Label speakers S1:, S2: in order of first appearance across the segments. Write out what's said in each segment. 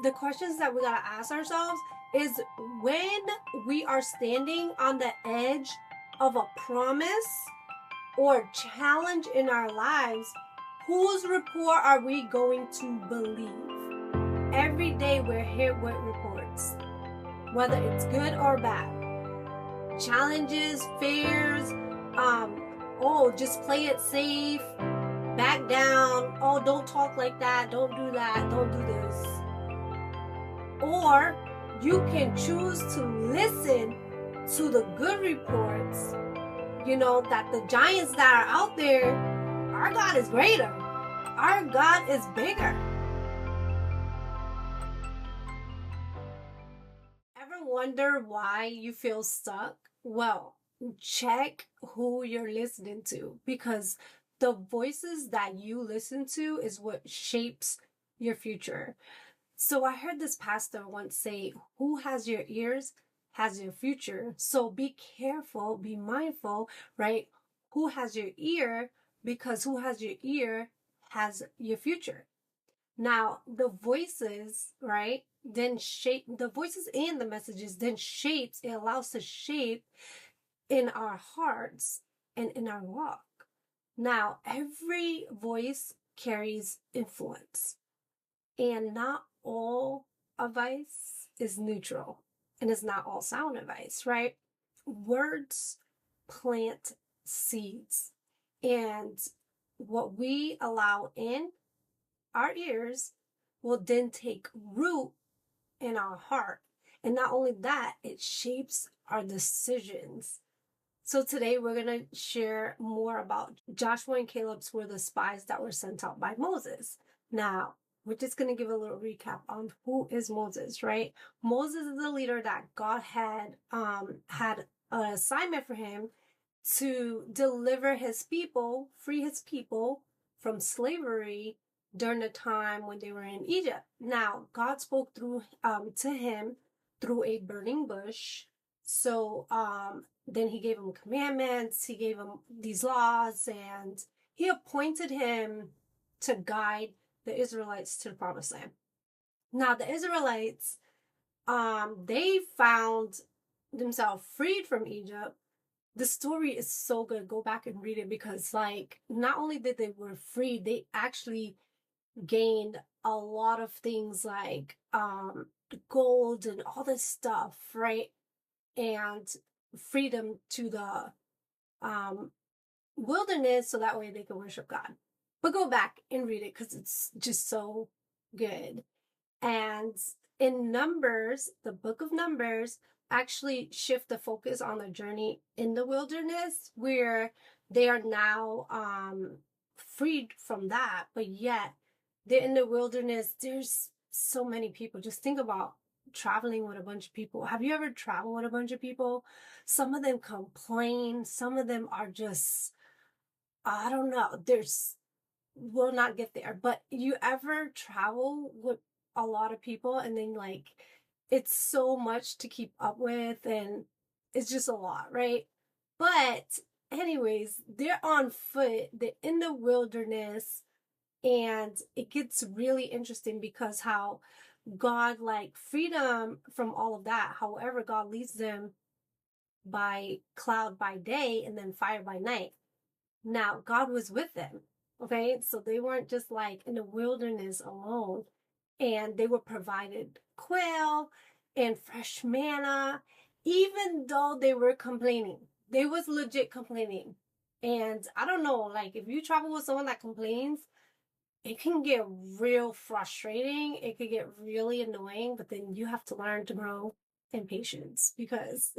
S1: the questions that we gotta ask ourselves is, when we are standing on the edge of a promise or challenge in our lives, whose report are we going to believe? Every day we're hit with reports, whether it's good or bad. Challenges, fears, oh, just play it safe, back down, oh, don't talk like that, don't do that, don't do this. Or you can choose to listen to the good reports, that the giants that are out there, our God is greater. Our God is bigger. Ever wonder why you feel stuck? Well, check who you're listening to, because the voices that you listen to is what shapes your future. So I heard this pastor once say, who has your ears has your future. So be careful, be mindful, right? Who has your ear? Because who has your ear has your future. Now, the voices, right, then shape the voices and the messages, then shapes, it allows to shape in our hearts and in our walk. Now, every voice carries influence, and not all advice is neutral, and it's not all sound advice, right? Words plant seeds, and what we allow in our ears will then take root in our heart. And not only that, it shapes our decisions. So today we're going to share more about Joshua and Caleb's were the spies that were sent out by Moses. Now, we're just going to give a little recap on who is Moses, right? Moses is the leader that God had an assignment for him to deliver his people, free his people from slavery during the time when they were in Egypt. Now, God spoke through to him through a burning bush. So then he gave him commandments, he gave him these laws, and he appointed him to guide the Israelites to the promised land. Now, the Israelites, they found themselves freed from Egypt. The story is so good. Go back and read it, because like, not only did they were free, they actually gained a lot of things like gold and all this stuff, right? And freedom to the wilderness, so that way they can worship God. But go back and read it, because it's just so good. And in Numbers, the book of Numbers actually shift the focus on the journey in the wilderness, where they are now freed from that, but yet they're in the wilderness. There's so many people. Just think about traveling with a bunch of people. Have you ever traveled with a bunch of people? Some of them complain, some of them are just, I don't know, we'll not get there. But you ever travel with a lot of people, and then like, it's so much to keep up with, and it's just a lot, right? But anyways, they're on foot, they're in the wilderness, and it gets really interesting because how God like freedom from all of that. However, God leads them by cloud by day and then fire by night. Now, God was with them. Okay. So they weren't just like in the wilderness alone, and they were provided quail and fresh manna, even though they were complaining. They was legit complaining. And I don't know, like, if you travel with someone that complains, it can get real frustrating. It could get really annoying, but then you have to learn to grow in patience, because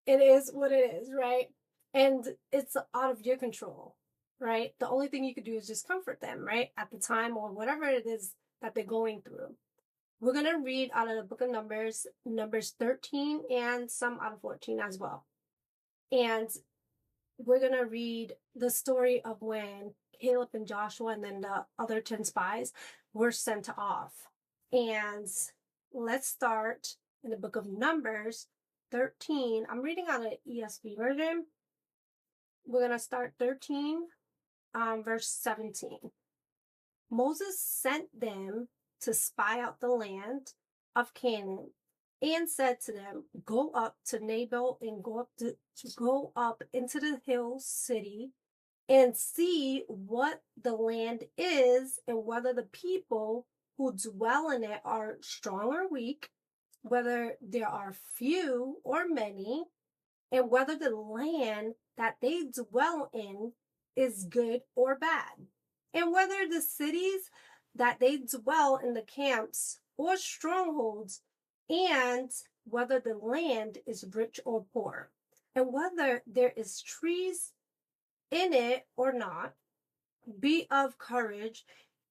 S1: it is what it is, right? And it's out of your control, right? The only thing you could do is just comfort them, right? At the time, or whatever it is that they're going through. We're going to read out of the book of Numbers, Numbers 13, and some out of 14 as well. And we're going to read the story of when Caleb and Joshua and then the other 10 spies were sent off. And let's start in the book of Numbers 13. I'm reading out an ESV version. We're going to start 13, verse 17. Moses sent them to spy out the land of Canaan, and said to them, go up to Nabal and go up into the hill city and see what the land is and whether the people who dwell in it are strong or weak, whether there are few or many, and whether the land that they dwell in is good or bad, and whether the cities that they dwell in the camps or strongholds, and whether the land is rich or poor, and whether there is trees in it or not. Be of courage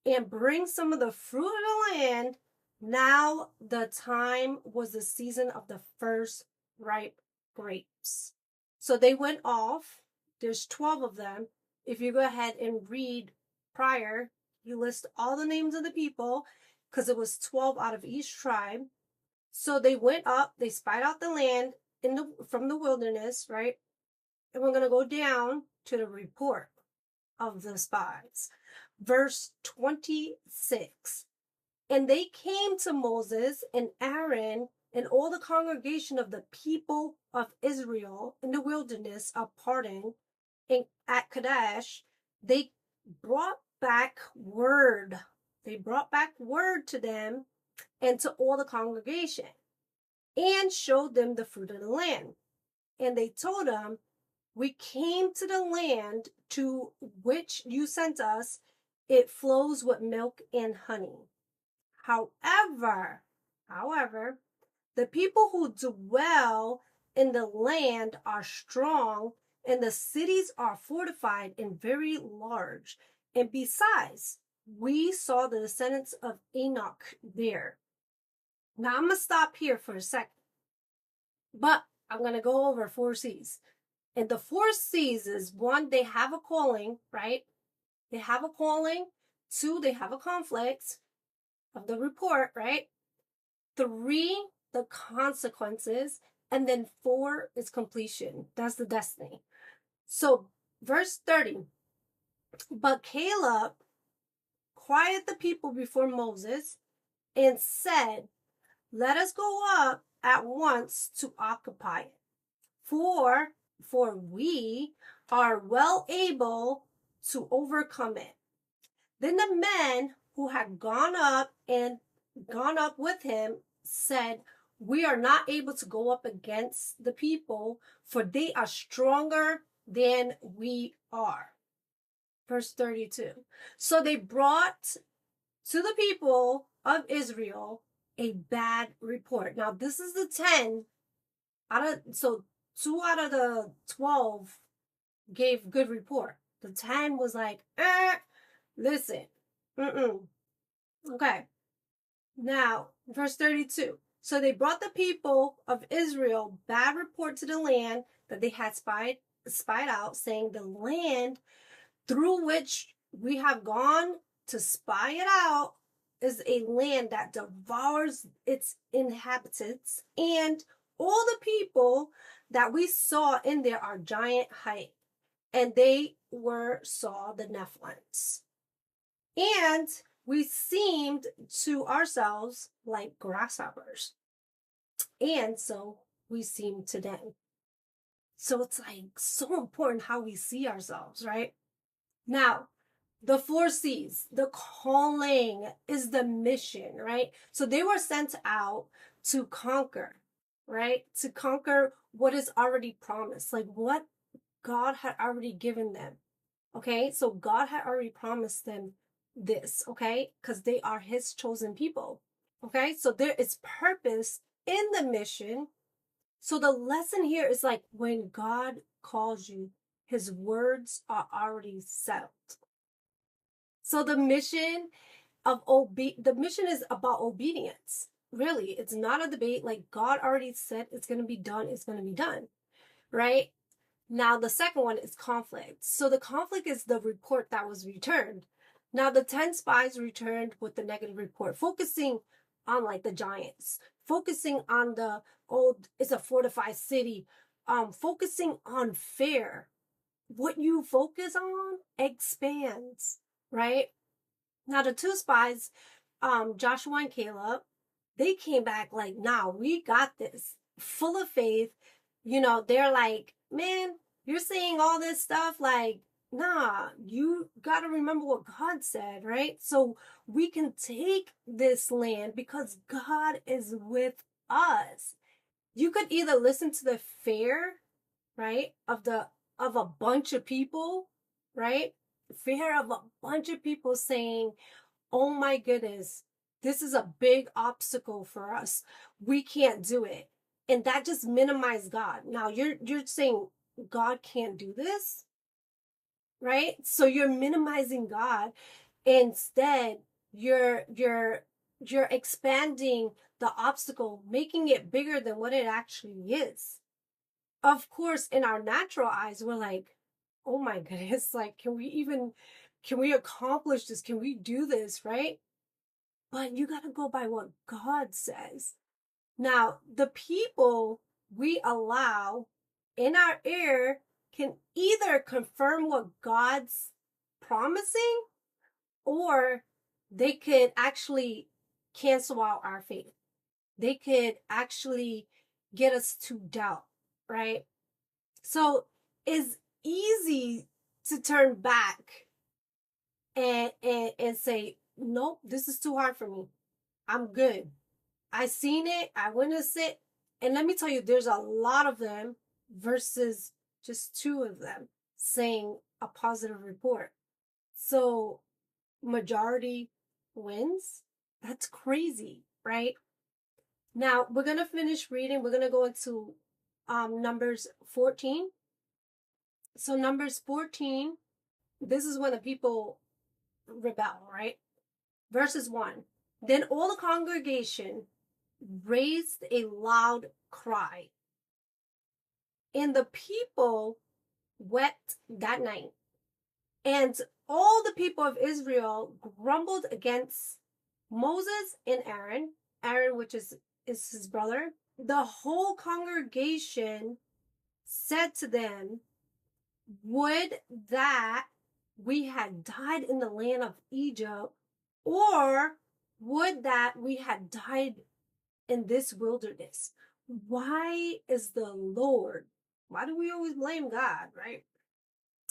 S1: and bring some of the fruit of the land. Now the time was the season of the first ripe grapes. So they went off. There's 12 of them. If you go ahead and read prior, you list all the names of the people because it was 12 out of each tribe. So they went up, they spied out the land from the wilderness, right? And we're going to go down to the report of the spies. Verse 26. And they came to Moses and Aaron and all the congregation of the people of Israel in the wilderness of Paran at Kadesh. They brought back word. They brought back word to them and to all the congregation and showed them the fruit of the land. And they told them, we came to the land to which you sent us. It flows with milk and honey. However, the people who dwell in the land are strong, and the cities are fortified and very large. And besides, we saw the descendants of Enoch there. Now I'm going to stop here for a second, but I'm going to go over 4 C's. And the 4 C's is 1, they have a calling, right? They have a calling. 2, they have a conflict of the report, right? 3, the consequences. And then 4 is completion. That's the destiny. So verse 30, but Caleb quieted the people before Moses and said, let us go up at once to occupy it. For we are well able to overcome it. Then the men who had gone up with him said, we are not able to go up against the people, for they are stronger than we are. Verse 32. So they brought to the people of Israel a bad report. Now this is the 10 so 2 out of the 12 gave good report. The 10 was like, listen. Okay. Now, verse 32. So they brought the people of Israel bad report to the land that they had spied out, saying, the land through which we have gone to spy it out is a land that devours its inhabitants, and all the people that we saw in there are giant height, and they saw the Nephilims. And we seemed to ourselves like grasshoppers. And so we seem to them. So it's like so important how we see ourselves, right? Now, the 4 C's, the calling is the mission, right? So they were sent out to conquer, right? To conquer what is already promised, like what God had already given them. Okay, so God had already promised them this, okay, because they are his chosen people. Okay, so there is purpose in the mission. So the lesson here is like when God calls you, his words are already settled. So the mission is about obedience. Really, it's not a debate. Like God already said it's going to be done, it's going to be done, right? Now the second one is conflict. So the conflict is the report that was returned. Now the 10 spies returned with the negative report, focusing on like the giants, focusing on it's a fortified city, focusing on fear. What you focus on expands, right? Now the 2 spies Joshua and Caleb, they came back like, nah, we got this, full of faith. They're like, man, you're saying all this stuff, like, nah, you got to remember what God said, right? So we can take this land because God is with us. You could either listen to the fear, right, of a bunch of people, right? Fear of a bunch of people saying, oh my goodness, this is a big obstacle for us. We can't do it. And that just minimized God. Now you're saying God can't do this, right? So you're minimizing God. Instead, you're expanding the obstacle, making it bigger than what it actually is. Of course, in our natural eyes, we're like, oh my goodness, like, can we accomplish this? Can we do this, right? But you got to go by what God says. Now, the people we allow in our ear can either confirm what God's promising, or they could actually cancel out our faith. They could actually get us to doubt, right? So it's easy to turn back and say, nope, this is too hard for me. I'm good. I seen it, I witnessed it. And let me tell you, there's a lot of them versus just two of them saying a positive report. So majority wins. That's crazy, right? Now we're gonna finish reading. We're gonna go into Numbers 14. So Numbers 14, this is when the people rebel, right? Verses 1. Then all the congregation raised a loud cry, and the people wept that night. And all the people of Israel grumbled against Moses and Aaron, which is his brother. The whole congregation said to them, would that we had died in the land of Egypt, or would that we had died in this wilderness. Why do we always blame God, right?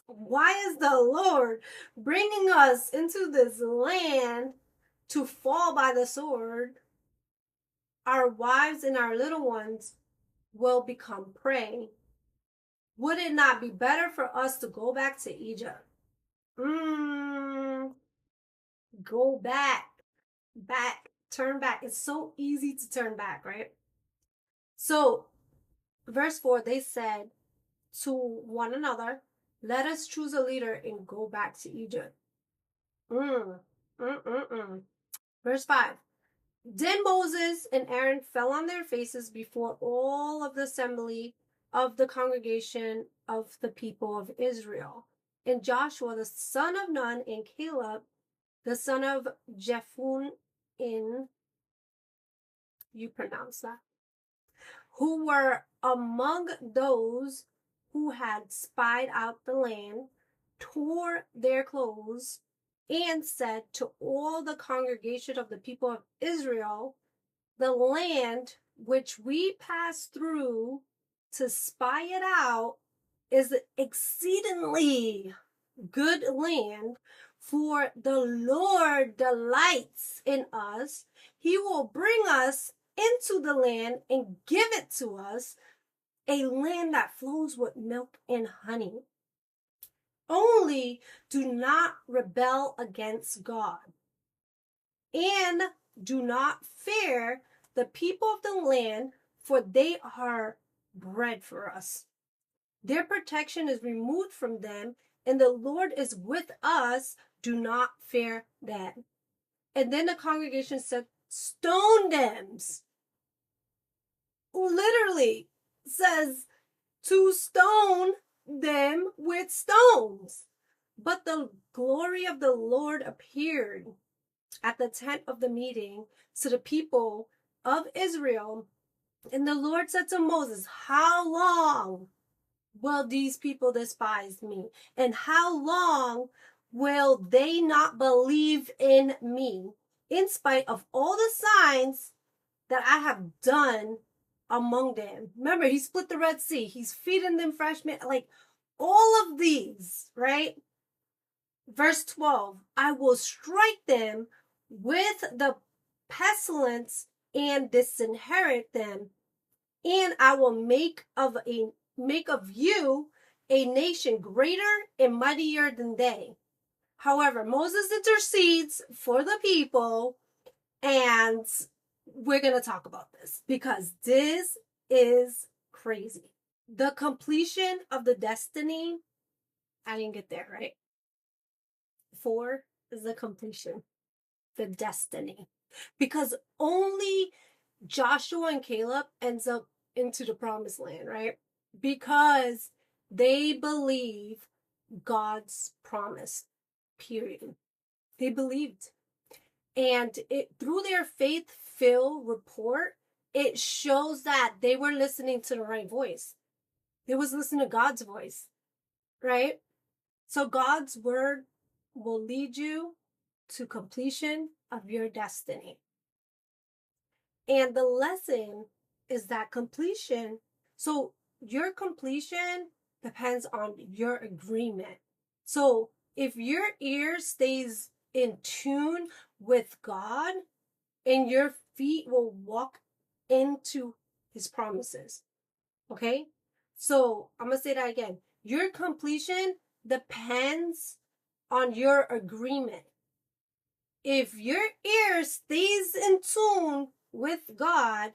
S1: Why is the Lord bringing us into this land to fall by the sword? Our wives and our little ones will become prey. Would it not be better for us to go back to Egypt? Go back, turn back. It's so easy to turn back, right? So, verse 4, they said to one another, let us choose a leader and go back to Egypt. Verse 5, then Moses and Aaron fell on their faces before all of the assembly of the congregation of the people of Israel. And Joshua, the son of Nun, and Caleb, the son of Jephunneh, you pronounce that, who were among those who had spied out the land, tore their clothes, and said to all the congregation of the people of Israel, the land which we passed through to spy it out is exceedingly good land, for the Lord delights in us. He will bring us into the land and give it to us, a land that flows with milk and honey. Only do not rebel against God, and do not fear the people of the land, for they are bread for us. Their protection is removed from them, and the Lord is with us. Do not fear them. And then the congregation said, stone them. Literally says to stone them with stones. But the glory of the Lord appeared at the tent of the meeting to the people of Israel. And the Lord said to Moses, how long will these people despise me? And how long will they not believe in me? in spite of all the signs that I have done among them. Remember, he split the Red Sea. He's feeding them fresh meat. Like all of these, right? Verse 12, I will strike them with the pestilence and disinherit them, and I will make of you a nation greater and mightier than they. However, Moses intercedes for the people, and we're going to talk about this because this is crazy. The completion of the destiny, I didn't get there, right? 4 is the completion, the destiny. Because only Joshua and Caleb ends up into the promised land, right? Because they believe God's promise, period. They believed. And through their faith-filled report, it shows that they were listening to the right voice. They was listening to God's voice, right? So God's word will lead you to completion of your destiny. And the lesson is that completion, so your completion depends on your agreement. So if your ear stays in tune with God, and your feet will walk into his promises. Okay? So I'm going to say that again. Your completion depends on your agreement. If your ear stays in tune with God,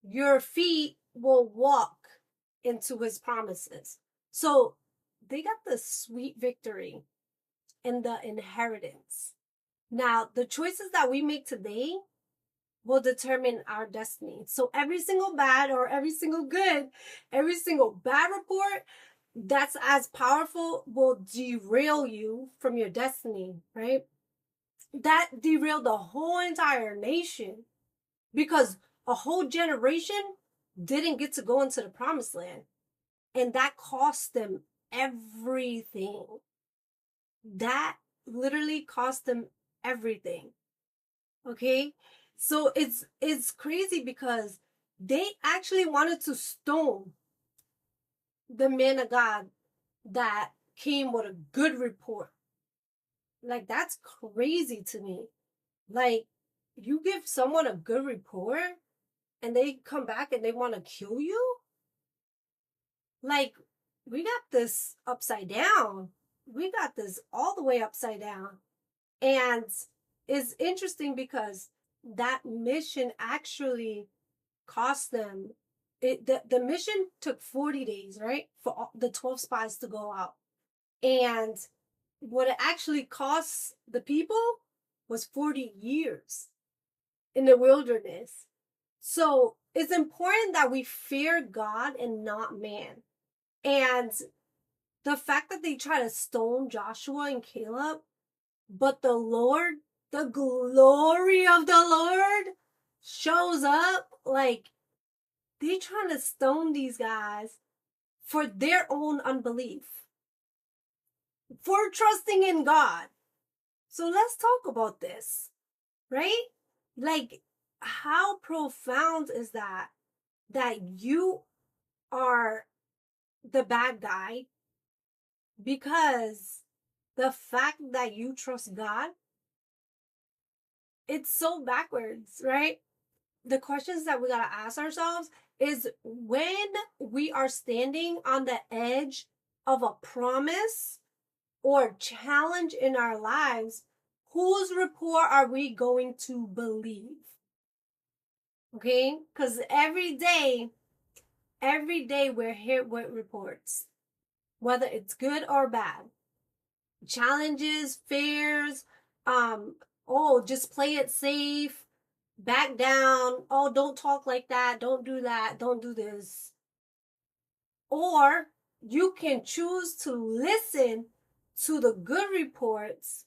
S1: your feet will walk into his promises. So they got the sweet victory and the inheritance. Now, the choices that we make today will determine our destiny. So every single bad or every single good, every single bad report that's as powerful will derail you from your destiny, right? That derailed the whole entire nation because a whole generation didn't get to go into the promised land. And that cost them everything. That literally cost them everything. Okay? So it's crazy because they actually wanted to stone the man of God that came with a good report. Like, that's crazy to me. Like, you give someone a good report and they come back and they want to kill you? Like, we got this upside down. We got this all the way upside down. And it's interesting because that mission actually cost them. The mission took 40 days, right? For all, the 12 spies to go out. And what it actually cost the people was 40 years in the wilderness. So it's important that we fear God and not man. And the fact that they try to stone Joshua and Caleb, but the Lord, the glory of the Lord shows up, like, they trying to stone these guys for their own unbelief, for trusting in God. So let's talk about this, right? Like, how profound is that? That you are the bad guy because the fact that you trust God, it's so backwards, right? The questions that we gotta ask ourselves is when we are standing on the edge of a promise or challenge in our lives, whose report are we going to believe? Okay? Because every day we're hit with reports, whether it's good or bad. Challenges, fears, oh, just play it safe, back down, oh, don't talk like that, don't do that, don't do this. Or you can choose to listen to the good reports,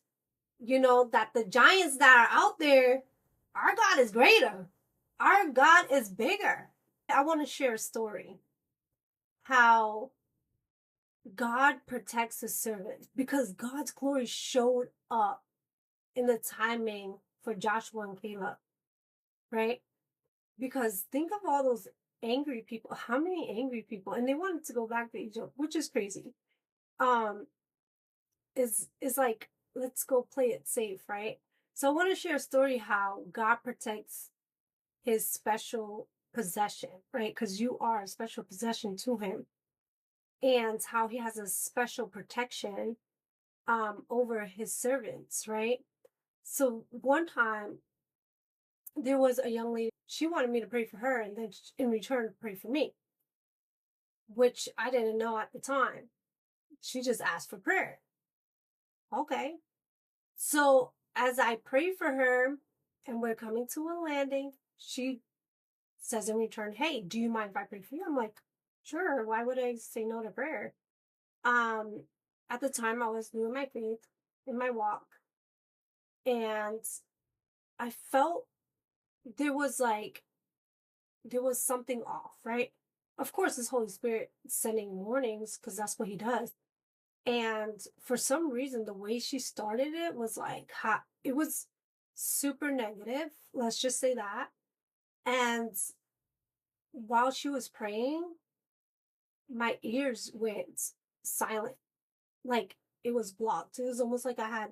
S1: you know, that the giants that are out there, our God is greater. Our God is bigger. I want to share a story how God protects his servants because God's glory showed up in the timing for Joshua and Caleb, right? Because think of all those angry people. How many angry people? And they wanted to go back to Egypt, which is crazy. Um, is like, let's go play it safe, right? So I want to share a story how God protects his special possession, right? Because you are a special possession to him, and how he has a special protection over his servants, right? So one time there was a young lady, she wanted me to pray for her and then in return pray for me, which I didn't know at the time. She just asked for prayer. Okay. So as I pray for her and we're coming to a landing, she says in return, "Hey, do you mind if I pray for you?" I'm like, "Sure, why would I say no to prayer?" Um, at the time I was new in my faith, in my walk, and I felt there was like there was something off, right? Of course, this Holy Spirit sending warnings because that's what he does. And for some reason, the way she started it was like hot. It was super negative. Let's just say that. And while she was praying, my ears went silent. Like it was blocked. It was almost like I had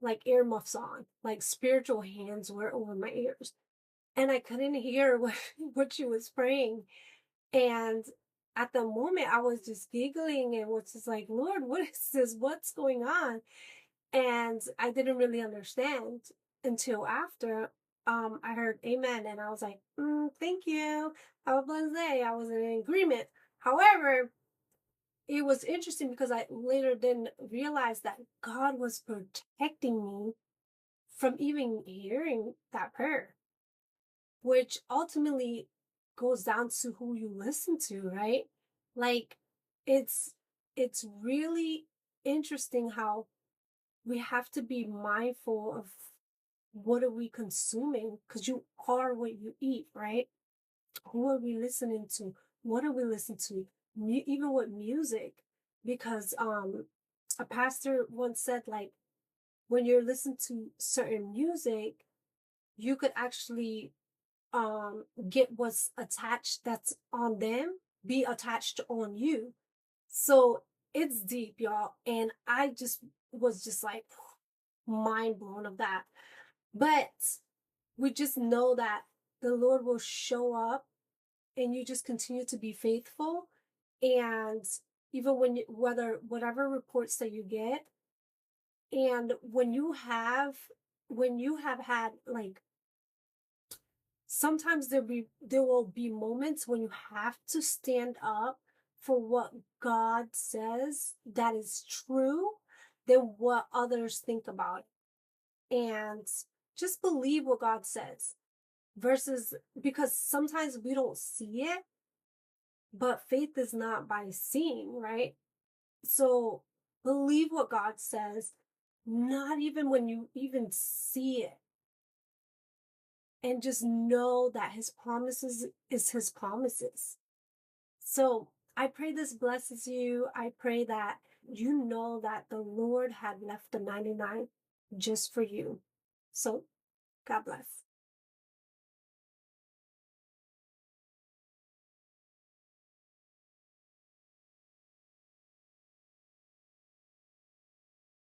S1: like earmuffs on, like spiritual hands were over my ears. And I couldn't hear what she was praying. And at the moment, I was just giggling and was just like, Lord, what is this? What's going on? And I didn't really understand until after I heard amen. And I was like, thank you. Have a blessed day. I was in agreement. However, it was interesting because I later then realized that God was protecting me from even hearing that prayer, which ultimately goes down to who you listen to, right? Like it's it's really interesting how we have to be mindful of what are we consuming, because you are what you eat, right? Who are we listening to? What are we listening to? Even with music, because a pastor once said, like, when you're listening to certain music, you could actually get what's attached that's on them be attached on you. So it's deep, y'all, and I just was just like mind blown of that. But we just know that the Lord will show up, and you just continue to be faithful. And even when whether whatever reports that you get, and when you have had like, sometimes there will be moments when you have to stand up for what God says that is true than what others think about it. And just believe what God says versus, because sometimes we don't see it, but faith is not by seeing, right? So believe what God says, not even when you even see it, and just know that his promises is his promises. So I pray this blesses you. I pray that you know that the Lord had left the 99 just for you. So God bless.